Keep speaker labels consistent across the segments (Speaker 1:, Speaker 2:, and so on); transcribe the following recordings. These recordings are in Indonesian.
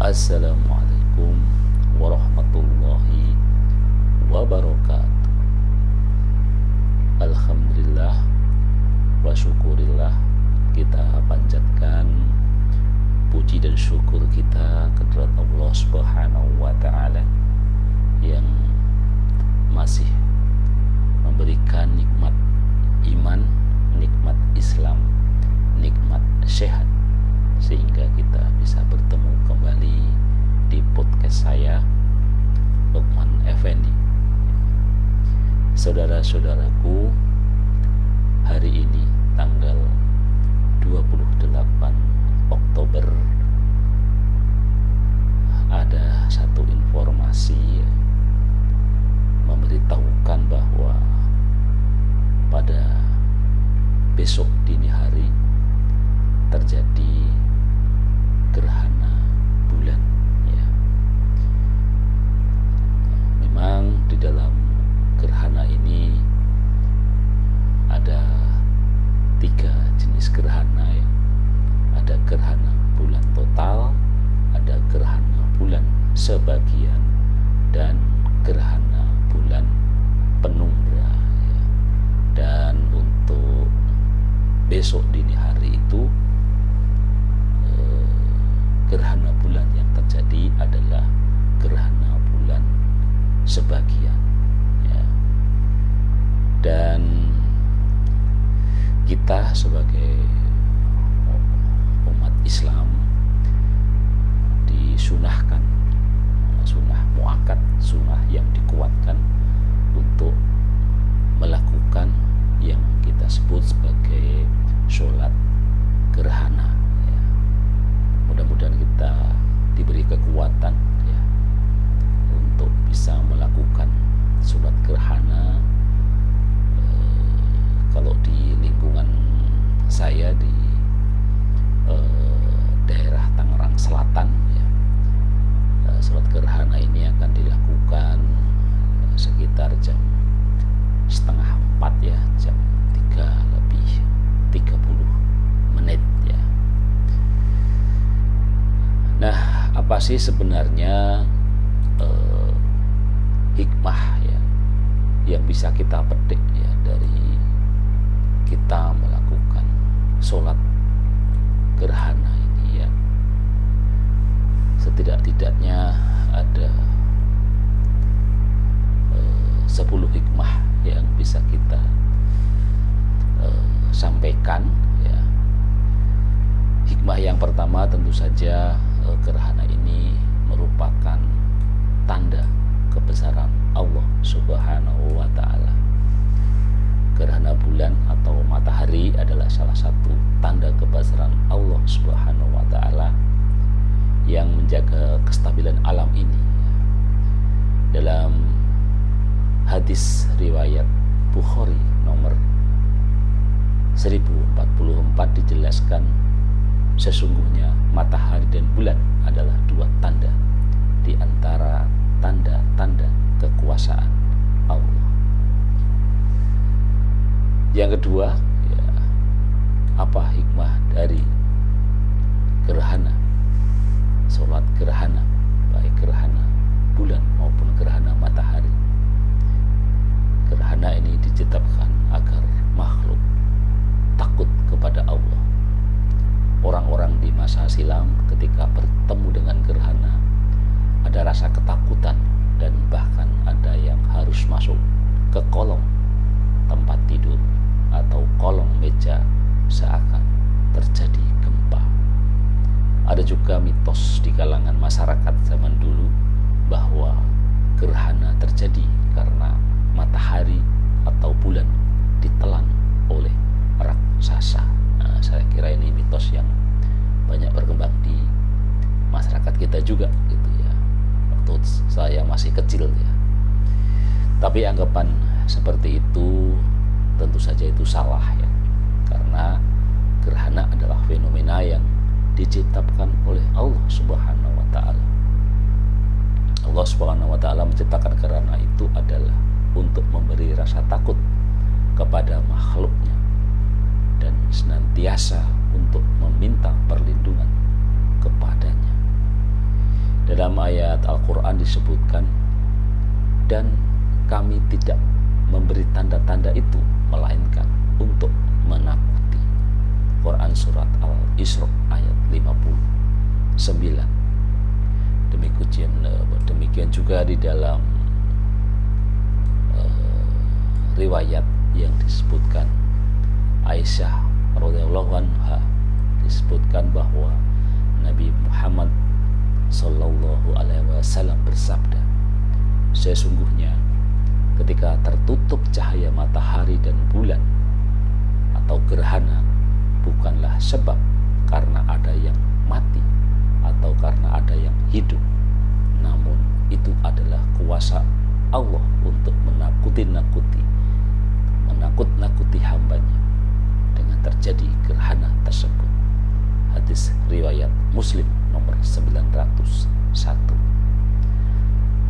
Speaker 1: Assalamualaikum warahmatullahi wabarakatuh. Alhamdulillah wa syukurillah, kita panjatkan puji dan syukur kita kepada Allah Subhanahu wa ta'ala yang masih memberikan nikmat iman, nikmat Islam, nikmat sehat, sehingga kita bisa bertemu kembali di podcast saya, Lukman Effendi. Saudara-saudaraku, hari ini tanggal 28 Oktober ada satu informasi memberitahukan bahwa pada besok dini hari terjadi gerhana bulan ya. Memang di dalam gerhana ini ada 3 jenis gerhana ya. Ada gerhana bulan total, ada gerhana bulan sebagian, dan gerhana bulan penumbra ya. Dan untuk besok dini hari itu gerhana bulan yang terjadi adalah gerhana bulan sebagian ya. Dan kita sebagai umat Islam disunahkan, sunnah muakkad, sunnah yang dikuatkan untuk melakukan yang kita sebut sebagai sholat gerhana ya. Mudah-mudahan kita diberi kekuatan ya untuk bisa melakukan sholat gerhana. Kalau di lingkungan saya di daerah Tangerang Selatan ya, sholat gerhana ini akan dilakukan sekitar jam 3:30 ya, jam 3:30 ya. Nah, apa sih sebenarnya hikmah ya yang bisa kita petik ya dari kita melakukan sholat gerhana ini ya? Setidak-tidaknya ada 10 hikmah yang bisa kita sampaikan ya. Hikmah yang pertama tentu saja gerhana ini merupakan tanda kebesaran Allah Subhanahu wa ta'ala. Gerhana bulan atau matahari adalah salah satu tanda kebesaran Allah Subhanahu wa ta'ala yang menjaga kestabilan alam ini. Dalam hadis riwayat Bukhari nomor 1044 dijelaskan, sesungguhnya matahari dan bulan adalah 2 tanda di antara tanda-tanda kekuasaan Allah. Yang kedua ya, apa hikmah dari gerhana, sholat gerhana, baik gerhana bulan maupun gerhana matahari? Gerhana ini diciptakan agar makhluk takut kepada Allah. Orang-orang di masa silam ketika bertemu dengan gerhana ada rasa ketakutan, dan bahkan ada yang harus masuk ke kolong tempat tidur atau kolong meja seakan terjadi gempa. Ada juga mitos di kalangan masyarakat zaman dulu bahwa gerhana terjadi karena matahari atau bulan ditelan oleh raksasa. Nah, saya kira ini mitos yang banyak berkembang di masyarakat kita juga gitu ya, waktu saya masih kecil ya. Tapi anggapan seperti itu tentu saja itu salah ya, karena gerhana adalah fenomena yang diciptakan oleh Allah Subhanahu wa ta'ala. Allah Subhanahu wa ta'ala menciptakan gerhana itu adalah untuk memberi rasa takut kepada makhluknya dan senantiasa untuk meminta perlindungan kepadanya. Dalam ayat Al-Quran disebutkan, dan kami tidak memberi tanda-tanda itu melainkan untuk menakuti. Quran surat Al-Isra ayat 59. Demikian juga di dalam riwayat yang disebutkan Aisyah radhiyallahu anha, disebutkan bahwa Nabi Muhammad sallallahu alaihi wasallam bersabda, sesungguhnya ketika tertutup cahaya matahari dan bulan atau gerhana, bukanlah sebab karena ada yang mati atau karena ada yang hidup, namun itu adalah kuasa Allah untuk menakut-nakuti hambanya dengan terjadi gerhana tersebut. Hadis riwayat Muslim nomor 901.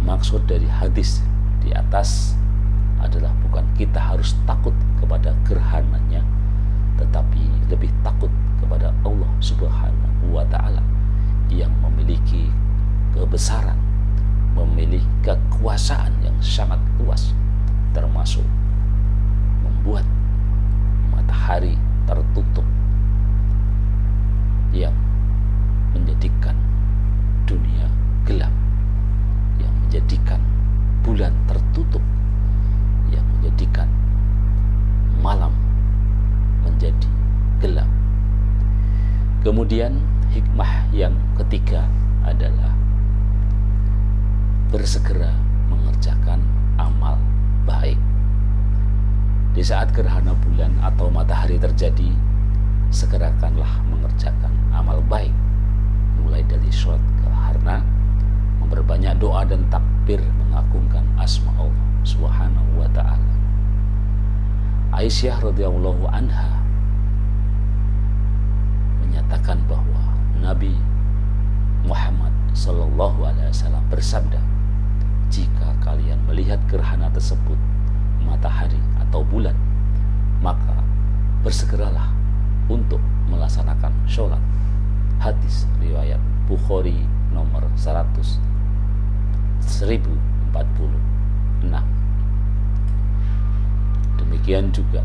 Speaker 1: Maksud dari hadis di atas adalah bukan kita harus takut kepada gerhananya, tetapi lebih takut kepada Allah Subhanahu wa ta'ala yang memiliki kebesaran, memiliki kekuasaan yang sangat luas, termasuk membuat matahari tertutup yang menjadikan dunia gelap, yang menjadikan bulan tertutup, yang menjadikan malam menjadi gelap. Kemudian hikmah yang ketiga adalah bersegera mengerjakan amal baik. Di saat gerhana bulan atau matahari terjadi, segerakanlah mengerjakan amal baik, mulai dari sholat gerhana, memperbanyak doa dan takbir mengagungkan asma Allah Subhanahu wa ta'ala. Aisyah radhiyallahu anha menyatakan bahwa Nabi Muhammad sallallahu alaihi wasallam bersabda, jika kalian melihat gerhana tersebut, matahari atau bulan, maka bersegeralah untuk melaksanakan sholat. Hadis riwayat Bukhari nomor 1046. Demikian juga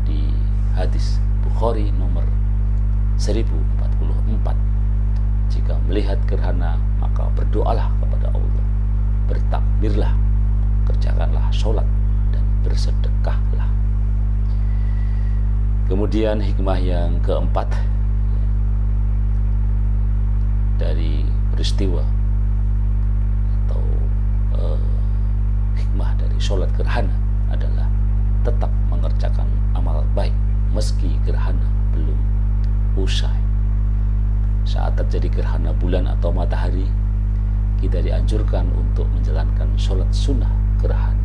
Speaker 1: di hadis Bukhari nomor 1044, jika melihat gerhana maka berdoalah kepada Allah, bertakbirlah, kerjakanlah sholat, dan bersedekahlah. Kemudian hikmah yang keempat dari peristiwa atau hikmah dari sholat gerhana adalah tetap mengerjakan amal baik meski gerhana belum usai. Saat terjadi gerhana bulan atau matahari, kita dianjurkan untuk menjalankan sholat sunnah gerhana.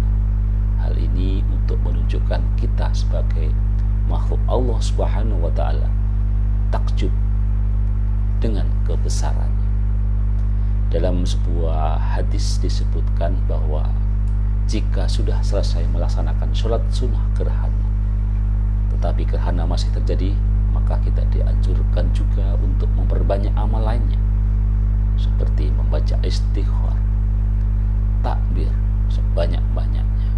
Speaker 1: Hal ini untuk menunjukkan kita sebagai makhluk Allah Subhanahu wa ta'ala takjub dengan kebesarannya. Dalam sebuah hadis disebutkan bahwa jika sudah selesai melaksanakan sholat sunnah gerhana, tetapi gerhana masih terjadi, maka kita dianjurkan juga untuk memperbanyak amal lainnya, seperti membaca istighfar, takbir sebanyak-banyaknya.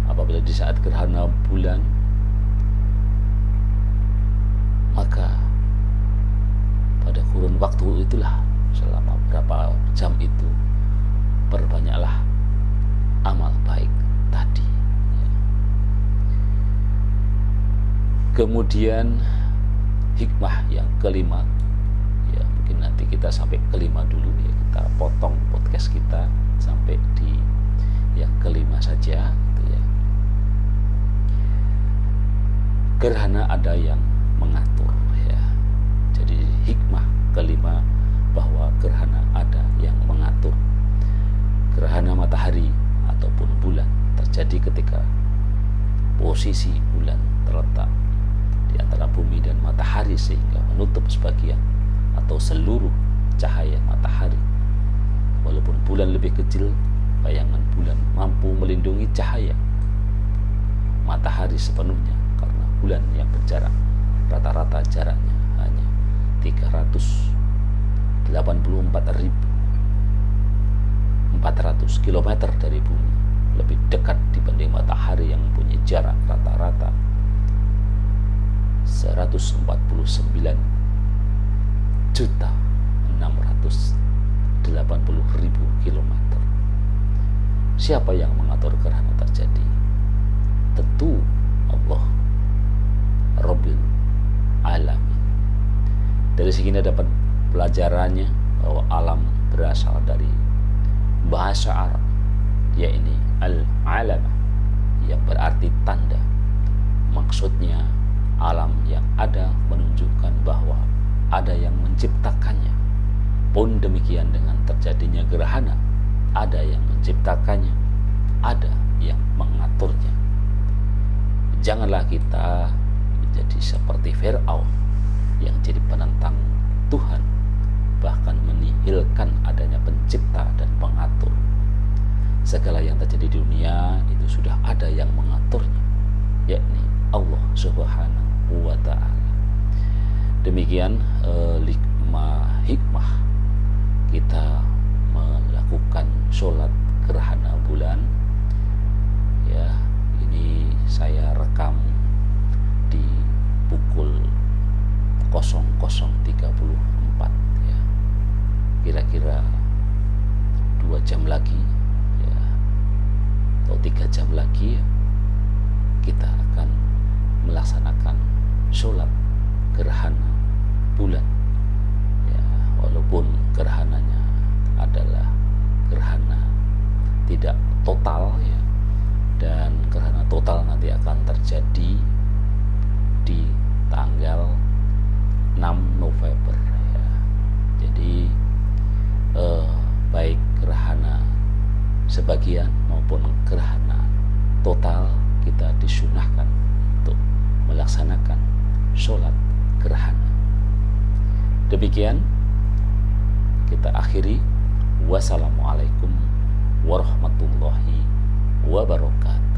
Speaker 1: Apabila di saat gerhana bulan, maka pada kurun waktu itulah, selama berapa jam itu, perbanyaklah amal baik tadi. Kemudian hikmah yang kelima, ya mungkin nanti kita sampai kelima dulu ya, kita potong podcast kita sampai di yang kelima saja gitu ya. Gerhana ada yang mengatur ya. Jadi hikmah kelima bahwa gerhana ada yang mengatur. Gerhana matahari ataupun bulan terjadi ketika posisi bulan terletak di antara bumi dan matahari sehingga menutup sebagian atau seluruh cahaya matahari. Walaupun bulan lebih kecil, bayangan bulan mampu melindungi cahaya matahari sepenuhnya, karena bulan yang berjarak rata-rata jaraknya hanya 384.000 400 km dari bumi, lebih dekat dibanding matahari yang mempunyai jarak rata-rata 149.680.000 kilometer. Siapa yang mengatur gerhana terjadi? Tentu Allah, Rabbil Alamin. Dari sini dapat pelajarannya bahwa alam berasal dari bahasa Arab, yaitu al-alamah, yang berarti tanda. Maksudnya alam yang ada menunjukkan bahwa ada yang menciptakannya. Pun demikian dengan terjadinya gerhana, ada yang menciptakannya, ada yang mengaturnya. Janganlah kita menjadi seperti Fir'aun yang jadi penentang Tuhan, bahkan menihilkan adanya pencipta dan pengatur. Segala yang terjadi di dunia itu sudah ada yang mengaturnya, yakni Allah Subhanahu wa Ta'ala. Demikian hikmah kita melakukan sholat gerhana bulan. Ya, ini saya rekam di pukul 00.34 ya. Kira-kira 2 jam lagi ya, atau 3 jam lagi ya, kita akan melaksanakan sholat gerhana bulan ya, walaupun gerhananya adalah gerhana tidak total ya, dan gerhana total nanti akan terjadi di tanggal 6 November ya. Jadi baik gerhana sebagian maupun gerhana total, kita disunahkan untuk melaksanakan sholat gerhana. Demikian kita akhiri. Wassalamualaikum warahmatullahi wabarakatuh.